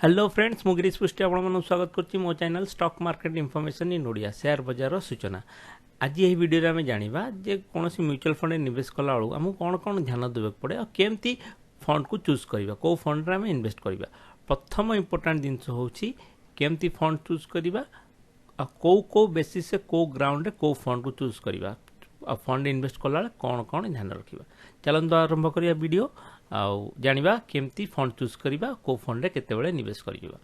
Hello friends मु गिरीश पुष्टि आपन स्वागत करछि मो channel stock market information in Odia share बाजार सूचना। आज यही वीडियो रे हमें जानिबा जे कोनोसी म्यूचुअल फंड निवेश कला बेलू हमहु कोन कोन ध्यान देबे पड़े और केमती फंड को चूज करबा को फंड रे हमें इन्वेस्ट करबा। प्रथम इंपोर्टेंट जिंस होछि केमती फंड चूज करबा आ को बेसिस से को ग्राउंड रे को फंड को चूज करबा आ फंड इन्वेस्ट कला कोन कोन ध्यान रखिबा। चलंतो आरंभ करिया वीडियो आउ जानिबा केमती फंड चूज करबा को फंड रे केते बेले निवेश करबा।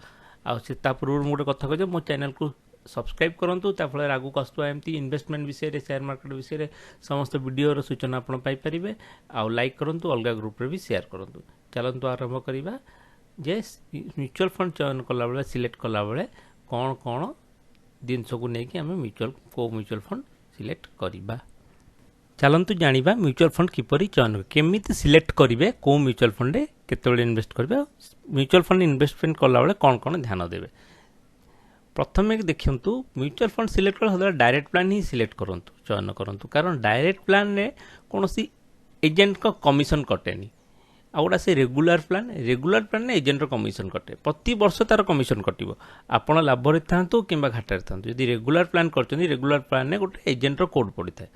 आ से ता पूर्व मोटे कथा कह मो चैनल को सब्सक्राइब करंतु ता फल आगु कस्तु एमती इन्वेस्टमेंट विषय रे शेयर मार्केट विषय रे समस्त वीडियो रो सूचना आपण पाई परिबे। आ लाइक करंतु अलगा ग्रुप रे भी शेयर करंतु। चलंतु आरंभ करबा जे म्यूचुअल फंड चयन कला बेले सिलेक्ट कला बेले कोन कोन जिंस को नै कि हमें म्यूचुअल फंड सिलेक्ट करबा। चलंतु जानिबा म्यूचुअल फंड किपरि चयन केमिति सिलेक्ट करिवे को म्यूचुअल फंड रे केते बेले इन्वेस्ट करबे म्यूचुअल फंड इन्वेस्टमेंट कला बेले कोन कोन ध्यान देबे। प्रथम एक देखंतु म्यूचुअल फंड सिलेक्ट कला डायरेक्ट प्लान ही सिलेक्ट करंतु चयन करंतु कारण डायरेक्ट प्लान रे कोनोसी एजेंट को कमिशन कटेनी आउडा से रेगुलर प्लान ने एजेंट रो कमिशन कटे प्रति वर्ष तार कमिशन कटिवो आपण लाभ रे थांतु किबा घाटा रे थांतु। यदि रेगुलर प्लान करचनी रेगुलर प्लान ने गोटे एजेंट रो कोड पड़ी थाए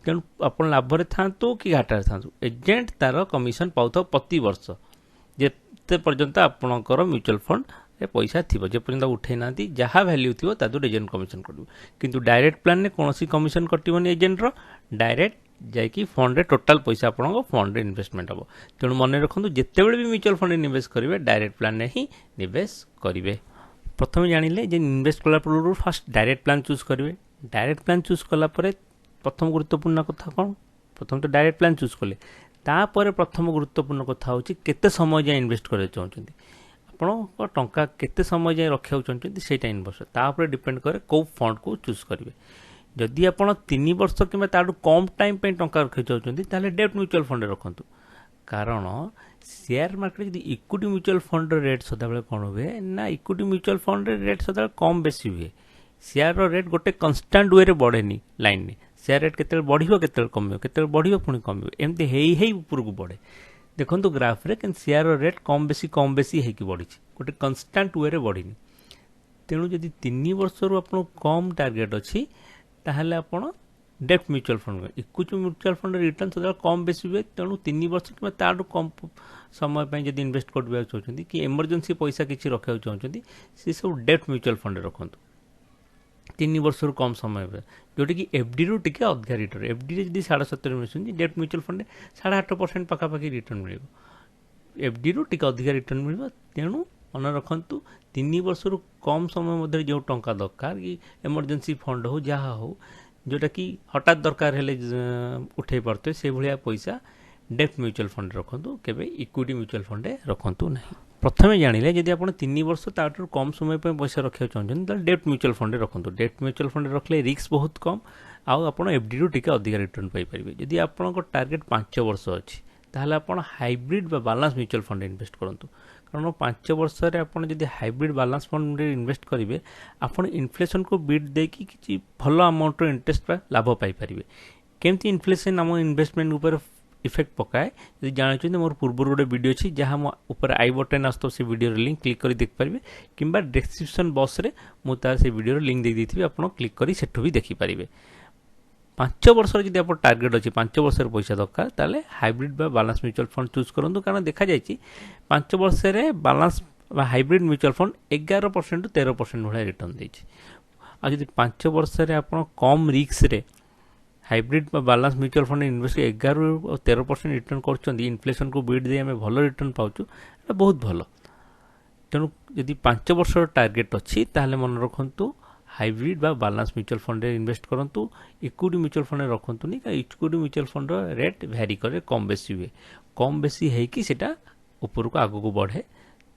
तेणु आप लाभ रे थांतु कि घाटा थांतु एजेंट तार कमिशन पाउथो प्रति वर्ष जेते पर्यंत आपणकर म्यूचुअल फंड रे पैसा थिबो जे पर्यंत उठै नांती जहा वैल्यू थिबो तादु एजेंट कमिशन कटिवो। किंतु डायरेक्ट प्लान ने कोनोसी कमिशन कटिवोनी एजेंट रो डायरेक्ट जाइकी फंड रे टोटल पैसा आपणको फंड रे इन्वेस्टमेंट हबो। तेणु मन रखंतु जेते बेले भी म्यूचुअल फंड निवेश करिवे डायरेक्ट प्लान ने ही निवेश करिवे। प्रथम जानिले जे इन्वेस्ट कला पूर्व फर्स्ट डायरेक्ट प्लान चूज करिवे। डायरेक्ट प्लान चूज कला परे प्रथम गुरुत्वपूर्ण कथा कौन प्रथम तो डायरेक्ट प्लान चूज कले तापर प्रथम गुरुत्वपूर्ण कथा होची केते समय जाय इन्वेस्ट करे चाहउछंती आपण टंका केते समय जाय रखिया चाहउछंती सेटा इन्वेस्ट तापर डिपेंड करे को फंड को चूज करिवे। जदि आपण 3 वर्ष किबा ताडू कम टाइम पे टंका रखि चाहउछंती ताले डेट म्यूचुअल फंड रखंतु कारण शेयर मार्केट जदि इक्विटी म्यूचुअल फंड रेट सदा बेले कोन होवे ना इक्विटी म्यूचुअल फंड रेट सदा कम बेसी हुए शेयर रो रेट गोटे कांस्टेंट वे रे बढ़ेनी लाइन ने शेयर रेट केते बढ़िबो केते कमियो केते बढ़िबो पुनी कमियो एमती हेई ऊपर को बढ़े देखंतु ग्राफ रे कि शेयर रो रेट कम बेसी हे की बढ़ी गोटे कांस्टेंट वे रे बढ़िनी। तेणु जदि 3 वर्ष रो आपन कम टार्गेट अछि ताहले आपन date mutual fund equity mutual fund return सदा कम बेसी हुए तेणु 3 वर्ष कि ताडू कम समय पे जदि इन्वेस्ट करबा चाहछंती कि इमरजेंसी पैसा किछि रखिया चाहछंती से सब डेट म्यूचुअल फंड रखंतु 3 वर्ष कम समय पे जोटी कि एफडी रु टिके अधिक रिटर्न एफडी रे जदि 7.5 मिलुछन डेट म्यूचुअल फंड 8.5% पाखापाखि रिटर्न मिलिबो एफडी रु टिके अधिक रिटर्न मिलिबो। तेणु मन रखंतु 3 वर्ष कम समय मध्य जो टंका दरकार कि इमरजेंसी फंड हो जहा हो जोटा कि हठात दरकार हेले उठे पड़ते से भलिया पैसा डेट म्यूचुअल फंड रखंतु केबे इक्विटी म्यूचुअल फंड रखंतु नहीं। प्रथमे जानिले जदि आपण 3 वर्ष ताठू कम समय पे पैसा रखिया चाहछन त डेट म्यूचुअल फंड रखंतु डेट म्यूचुअल फंड रखले रिस्क बहुत कम आउ आपण एफडी रु टिके अधिक रिटर्न पाई परिबे। जदि आपण को टार्गेट 5 वर्ष अछि ताहले आपण हाइब्रिड बा बैलेंस म्यूचुअल फंड इन्वेस्ट करंतु कारण 5 वर्ष रे आपण जदि हाइब्रिड बैलेंस फंड रे इन्वेस्ट करिवे आपण इन्फ्लेशन को बीट देकी किछि भलो अमाउंट रो इंटरेस्ट पा लाभ पाई परिबे। केमती इन्फ्लेशन हम इन्वेस्टमेंट ऊपर इफेक्ट पकाए यदि जान मोर पूर्व गोटे वीडियो अच्छी जहाँ मो ऊपर आई बटन आसतो से वीडियो लिंक क्लिक कर देख पारे कि डिस्क्रिप्शन बॉक्स रे मु तार से वीडियो लिंक दे देथिबी आपण क्लिक करी सेठु भी देखि पारिबे। 5 वर्ष जदि आप टार्गेट अच्छी 5 वर्ष पैसा दरकार ताले हाइब्रिड बा बैलेंस म्यूचुअल फंड चूज करंतु कारण देखा जायछि 5 वर्ष रे बैलेंस बा हाइब्रिड म्यूचुअल फंड 11% 13% भले रिटर्न देछि। आ जदि 5 वर्ष रे आपण कम रिस्क रे hybrid balance mutual fund invest 11 और 13% रिटर्न कर इन्फ्लेशन को बीट दे आम भल रिटर्न पाचु बहुत भल। तेणु जदि 5 वर्ष टार्गेट अच्छी ताहले मन रखंतु हाइब्रिड बा बैलेंस म्यूचुअल फंड रे इन्वेस्ट करंतु इक्विटी म्यूचुअल फंड रखंतुनी का equity mutual fund rate vary करे कम बेसी हुए कम बेसी है कि सेटा ऊपर को आगु को बढ़े।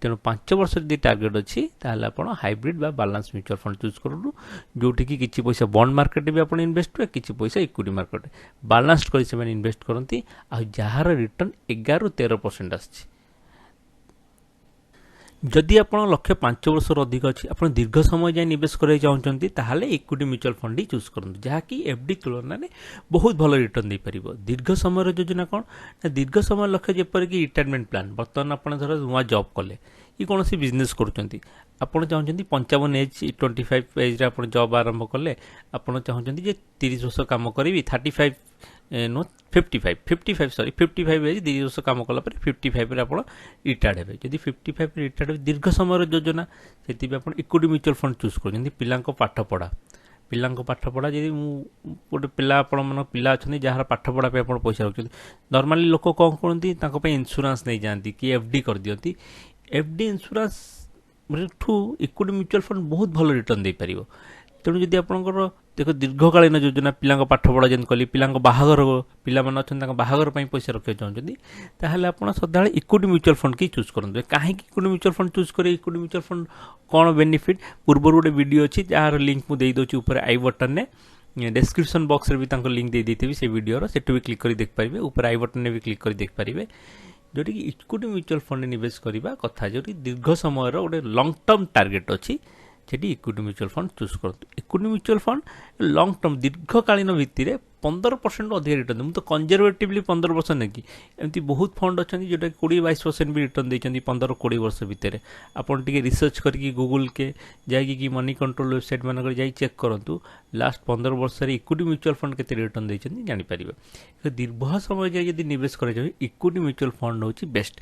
तेणु 5 वर्ष यदि टार्गेट अच्छी ताहले आपण हाइब्रिड बा बैलेंस म्यूचुअल फंड चूज करू जोटी कि किछि पैसा बॉन्ड मार्केट भी आपण इन्वेस्ट हुए किछि पैसा इक्विटी मार्केट बैलेंस्ड करी से इन्वेस्ट करंती आ जहार रिटर्न 11-13% आछि। जदि आपण लक्ष्य 5 वर्ष अधिक अच्छी आप दीर्घ समय जाए निवेश करना चाहते ताहले इक्विटी म्यूचुअल फंड ही चूज करूँ जहाँकि एफडी तुलन में बहुत भल रिटर्न दे पार। दीर्घ समय योजना कौन ना दीर्घ समय लक्ष्य जेपरिक रिटायरमेंट प्लान बर्तमान आप धर नुआ जॉब कले कि कौन सी बिजनेस करुँच आपड़ चाहते 55 एज 25 एज आप जॉब आरंभ कले आपड़ चाहते 30 वर्ष कम करी 35 नो 55 सॉरी 55 एज 30 वर्ष कम कला 55 रे आप रिटायर्ड हे जदि 55 रिटायर्ड हे दीर्घ समय योजना से आप इक्विटी म्यूचुअल फंड चूज कर पिला पाठपढ़ा जब गोटे पिला पिला अच्छा जहाँ पाठपढ़ा पैसा रखते नॉर्मली लोक कौन करती इंश्योरेंस नहीं जाती कि एफडी कर दियंती एफडी इंश्योरेंस ठू इक्विटी म्यूचुअल फंड बहुत भल रिटर्न दे पार तेणु जदि आपंकर देख दीर्घकालीन योजना पिला पाठपढ़ा जन कली पिला बाहागर पिला अच्छा बाहागर पैसा रखा चाहते ताहले आप सदा इक्विटी म्यूचुअल फंड की चूज करेंगे कहीं इक्विटी म्यूचुअल फंड चूज करें इक्विटी म्यूचुअल फंड कौन बेनिफिट पूर्व गोटे वीडियो अच्छी जार लिंक मुझे देदी ऊपर आई बटन ने डिस्क्रिप्शन बॉक्स रे भी लिंक दे देती से वीडियो से भी क्लिक कर देख पारे ऊपर आई बटन ने भी क्लिक कर देख पारे जोटी कि इक्विटी म्यूचुअल फंड निवेश करने कथा जो दीर्घ समय गोटे लॉन्ग टर्म टार्गेट अच्छी सेठी इक्विटी म्यूचुअल फंड चूज करते equity mutual fund long term दीर्घकालीन भित्तिरे 15% अधिक रिटर्न मुझे कंजरवेटिवली 15% नहीं एमती बहुत फंड अच्छा जोटा 20-22% भी रिटर्न देते 15-20 वर्ष भितर आपड़ टे रिसर्च करके गूगल के जाकि मनी कंट्रोल वेबसाइट मानक जा चेक करूँ लास्ट 15 वर्ष इक्विटी म्यूचुअल फंड के रिटर्न देते जानीपर दीर्घ समय जाए जब निवेश कर इक्विटी म्यूचुअल फंड हूँ बेस्ट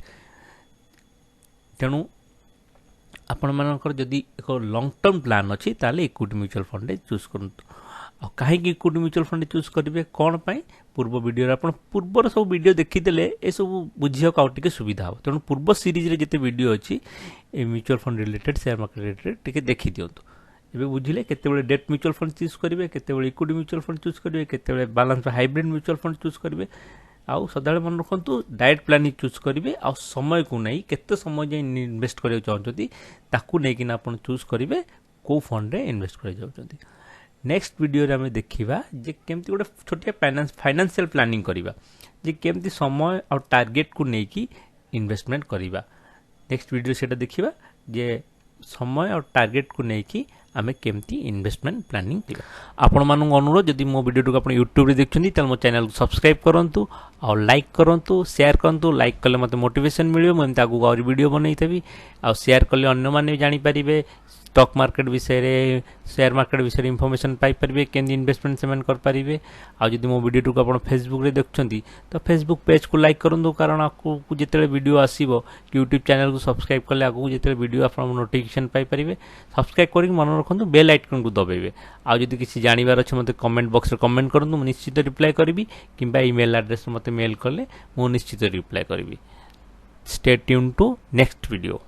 तेणु आपण मानकर जदि एक लॉन्ग टर्म प्लान अच्छी ताले इक्विटी म्यूचुअल फंड चूज करूँ कहीं इक्विटी म्यूचुअल फंड चूज करेंगे कौन पाई पूर्व वीडियो आप पूर्वर सब वीडियो देखीदे ये सब बुझा आउटे सुविधा हो तेणु पूर्व सीरीज रे जिते वीडियो अच्छी mutual fund related share market related टे देखी दिंतु एबे बुझिले केते डेट म्यूचुअल फंड चूज करेंगे केते इक्विटी म्यूचुअल फंड चूज करेंगे केते balance hybrid mutual fund choose करेंगे आउ सदा मन रखु डायरेक्ट प्लानिंग चूज करेंगे आ समय को नहीं केते समय जाए इन्वेस्ट करने चाहते ताकू नहीं आप चूज करेंगे कौ फंड रे इन्वेस्ट कर चाहते नेक्स्ट वीडियो रे हमें देखिबा जे केमती गोटे छोटिया फाइनेंशियल प्लानिंग करिबा जे केमती समय और टारगेट को लेकिन इन्वेस्टमेंट करिबा नेक्स्ट वीडियो सेटा देखिबा जे समय और टारगेट को लेकिन आमे केमती इन्वेस्टमेंट प्लानिंग करिबा आपण मानू अनुरोध जदि मो वीडियो को आपण यूट्यूब रे देखछन्ती त मो चैनल को सब्सक्राइब करंतु और लाइक करंतु शेयर करंतु लाइक कले मते मोटिवेशन मिलियो मैं ताकू और वीडियो बनैथबी और शेयर कले अन्य माने जानि परिबे स्टॉक मार्केट विषय रे शेयर मार्केट विषय इनफॉरमेशन पाई परिबे केंदी इन्वेस्टमेंट सेमेन कर परिबे आ जदि मो वीडियो को आपण फेसबुक रे देखछन्ती तो फेसबुक पेज को लाइक करंतु कारण आपको जेतेले वीडियो आसीबो यूट्यूब चैनल को सब्सक्राइब कले आगु जेतेले वीडियो आपण नोटिफिकेशन पाई परिबे सब्सक्राइब करी मन रखंतु बेल आइकन को दबाइबे आ जदि किसी जानिबार अछि मते कमेंट बॉक्स रे कमेंट करंतु मु निश्चित रिप्लाई करबी किबा ईमेल एड्रेस मते मेल करले मु निश्चित रिप्लाई करबी stay tune to next video.